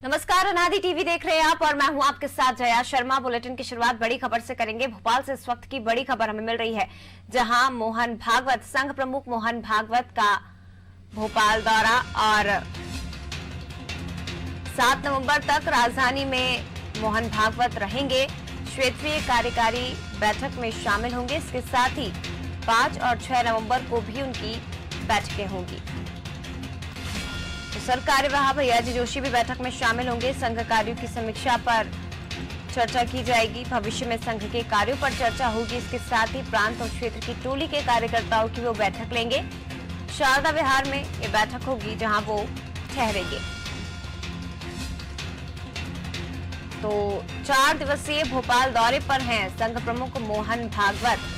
नमस्कार, अनादि टीवी देख रहे हैं आप और मैं हूं आपके साथ जया शर्मा। बुलेटिन की शुरुआत बड़ी खबर से करेंगे। भोपाल से इस वक्त की बड़ी खबर हमें मिल रही है, जहां मोहन भागवत, संघ प्रमुख मोहन भागवत का भोपाल दौरा और 7 नवंबर तक राजधानी में मोहन भागवत रहेंगे। क्षेत्रीय कार्यकारी बैठक में शामिल होंगे। इसके साथ ही 5 और 6 नवंबर को भी उनकी बैठकें होंगी। सरकार कार्यवाह भैयाजी जोशी भी बैठक में शामिल होंगे। संघ कार्यों की समीक्षा पर चर्चा की जाएगी। भविष्य में संघ के कार्यों पर चर्चा होगी। इसके साथ ही प्रांत और क्षेत्र की टोली के कार्यकर्ताओं की वो बैठक लेंगे। शारदा विहार में ये बैठक होगी, जहां वो ठहरेंगे। तो 4 दिवसीय भोपाल दौरे पर हैं संघ प्रमुख मोहन भागवत।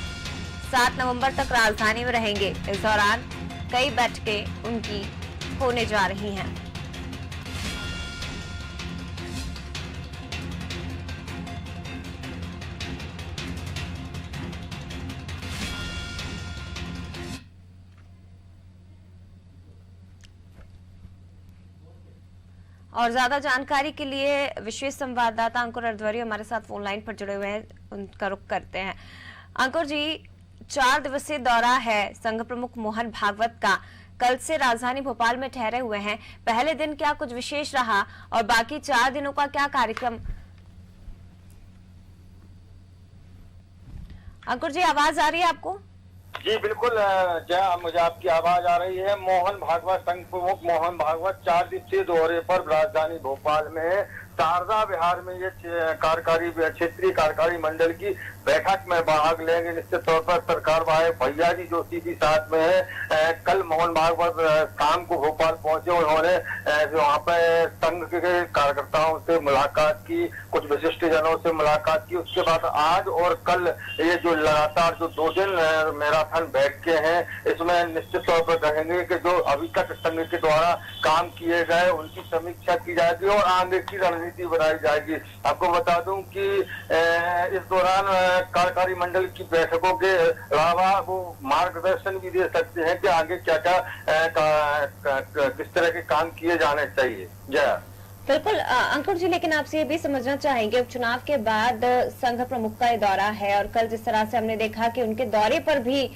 7 नवंबर तक राजधानी में रहेंगे। इस दौरान कई बैठकें उनकी होने जा रही हैं। और ज्यादा जानकारी के लिए विशेष संवाददाता अंकुर अर्धवरी हमारे साथ फोन लाइन पर जुड़े हुए हैं, उनका रुख करते हैं। अंकुर जी, 4 दिवसीय दौरा है संघ प्रमुख मोहन भागवत का। कल से राजधानी भोपाल में ठहरे हुए हैं। पहले दिन क्या कुछ विशेष रहा और बाकी 4 दिनों का क्या कार्यक्रम? अंकुर जी, आवाज आ रही है आपको? जी बिल्कुल जया, मुझे आपकी आवाज आ रही है। मोहन भागवत, संघ प्रमुख मोहन भागवत 4 दिवसीय दौरे पर राजधानी भोपाल में शारदा विहार में ये क्षेत्रीय कार्यकारी मंडल की बैठक में भाग लेंगे। निश्चित तौर पर सरकार भैयाजी जोशी भी साथ में है। कल मोहन भागवत शाम को भोपाल पहुंचे। उन्होंने वहाँ पे संघ के कार्यकर्ताओं से मुलाकात की, कुछ विशिष्ट जनों से मुलाकात की। उसके बाद आज और कल ये जो लगातार जो 2 दिन मैराथन बैठके हैं, इसमें निश्चित तौर पर कहेंगे कि जो अभी तक संघ के द्वारा काम किए गए उनकी समीक्षा की जाएगी और आगे की रणनीति बनाई जाएगी। आपको बता दूं कि इस दौरान कार्यकारी मंडल की बैठकों के अलावा वो मार्गदर्शन भी दे सकते हैं कि आगे क्या क्या किस तरह के काम किए जाने चाहिए। जय बिल्कुल अंकुर जी, लेकिन आपसे ये भी समझना चाहेंगे, उपचुनाव के बाद संघ प्रमुख का ये दौरा है और कल जिस तरह से हमने देखा कि उनके दौरे पर भी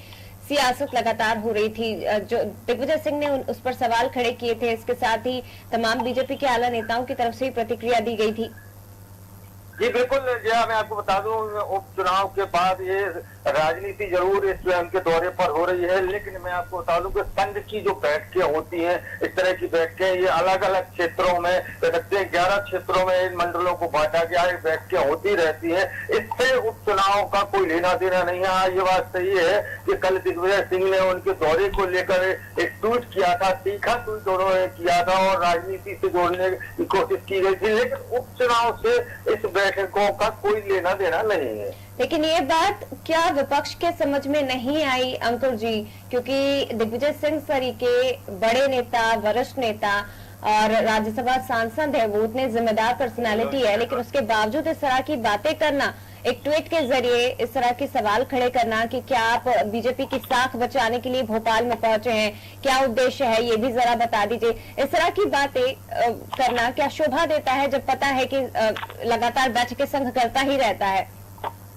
सियासत लगातार हो रही थी, जो दिग्विजय सिंह ने उस पर सवाल खड़े किए थे। इसके साथ ही तमाम बीजेपी के आला नेताओं की तरफ से प्रतिक्रिया दी गई थी। जी बिल्कुल जया, मैं आपको बता दूं, उपचुनाव के बाद ये राजनीति जरूर इस उनके दौरे पर हो रही है, लेकिन मैं आपको बता दूं कि संघ की जो बैठकें होती हैं, इस तरह की बैठकें ये अलग अलग क्षेत्रों में, 11 क्षेत्रों में इन मंडलों को बांटा गया है, बैठकें होती रहती हैं। इससे उपचुनाव का कोई लेना देना नहीं है। ये बात सही है कि कल दिग्विजय सिंह ने उनके दौरे को लेकर एक ट्वीट किया था, तीखा ट्वीट उन्होंने किया था और राजनीति से जोड़ने की कोशिश की गई थी, लेकिन उपचुनाव से इस बैठकों का कोई लेना देना नहीं है। लेकिन ये बात क्या विपक्ष के समझ में नहीं आई अंकुर जी? क्योंकि दिग्विजय सिंह सरी के बड़े नेता, वरिष्ठ नेता और राज्यसभा सांसद है, वो उतने जिम्मेदार पर्सनालिटी है, लेकिन उसके बावजूद इस तरह की बातें करना, एक ट्वीट के जरिए इस तरह के सवाल खड़े करना कि क्या आप बीजेपी की साख बचाने के लिए भोपाल में पहुंचे हैं, क्या उद्देश्य है, ये भी जरा बता दीजिए। इस तरह की बातें करना क्या शोभा देता है, जब पता है कि लगातार बैठकें संघ करता ही रहता है?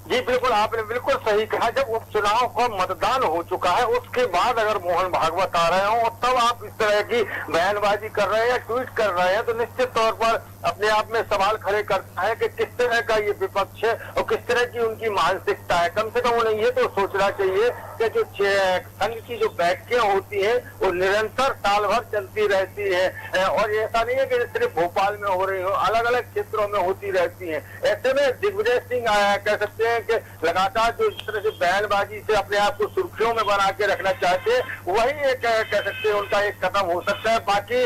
जी बिल्कुल, आपने बिल्कुल सही कहा। जब उपचुनाव का मतदान हो चुका है, उसके बाद अगर मोहन भागवत आ रहे हो तब आप इस तरह की बयानबाजी कर रहे हैं, ट्वीट कर रहे हैं, तो निश्चित तौर पर अपने आप में सवाल खड़े करता है कि किस तरह का ये विपक्ष है और किस तरह की उनकी मानसिकता है। कम से कम उन्हें ये तो सोचना चाहिए कि जो संघ की जो बैठकें होती हैं वो निरंतर साल भर चलती रहती है और ऐसा नहीं है कि सिर्फ भोपाल में हो रही हो, अलग अलग क्षेत्रों में होती रहती है। ऐसे में दिग्विजय सिंह कह सकते हैं कि लगातार जो इस तरह से बयानबाजी से अपने आप को सुर्खियों में बना के रखना चाहते हैं, वही एक कह सकते हैं उनका एक कदम हो सकता है। बाकी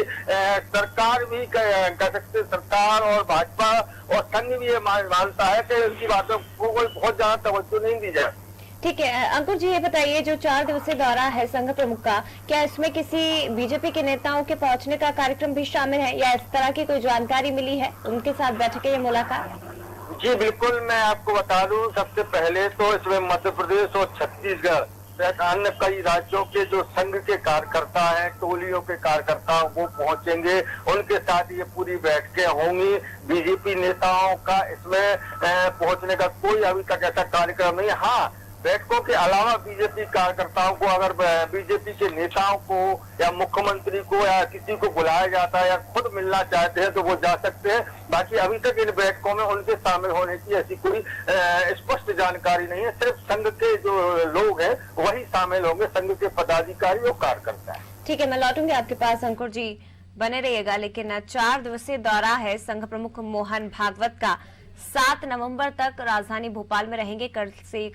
सरकार भी कह सकते, सरकार और भाजपा और संघ भी ये मानता है कि उनकी बातों को कोई बहुत ज्यादा तवज्जो नहीं दी जाए। ठीक है अंकुर जी, ये बताइए, जो 4 दिवसीय दौरा है संघ प्रमुख का, क्या इसमें किसी बीजेपी के नेताओं के पहुंचने का कार्यक्रम भी शामिल है या इस तरह की कोई जानकारी मिली है उनके साथ बैठकें या मुलाकात? जी बिल्कुल, मैं आपको बता दूं, सबसे पहले तो इसमें मध्य प्रदेश और छत्तीसगढ़ अन्य कई राज्यों के जो संघ के कार्यकर्ता हैं, टोलियों के कार्यकर्ता वो पहुंचेंगे, उनके साथ ये पूरी बैठकें होंगी। बीजेपी नेताओं का इसमें पहुंचने का कोई अभी तक ऐसा कार्यक्रम नहीं है। हाँ, बैठकों के अलावा बीजेपी कार्यकर्ताओं को, अगर बीजेपी के नेताओं को या मुख्यमंत्री को या किसी को बुलाया जाता है या खुद मिलना चाहते हैं तो वो जा सकते हैं। बाकी अभी तक इन बैठकों में उनके शामिल होने की ऐसी कोई स्पष्ट जानकारी नहीं है। सिर्फ संघ के जो लोग हैं वही शामिल होंगे, संघ के पदाधिकारी और कार्यकर्ता। ठीक है, मैं लौटूंगी आपके पास अंकुर जी, बने रहिएगा। लेकिन 4 दिवसीय दौरा है संघ प्रमुख मोहन भागवत का, 7 नवंबर तक राजधानी भोपाल में रहेंगे। कल से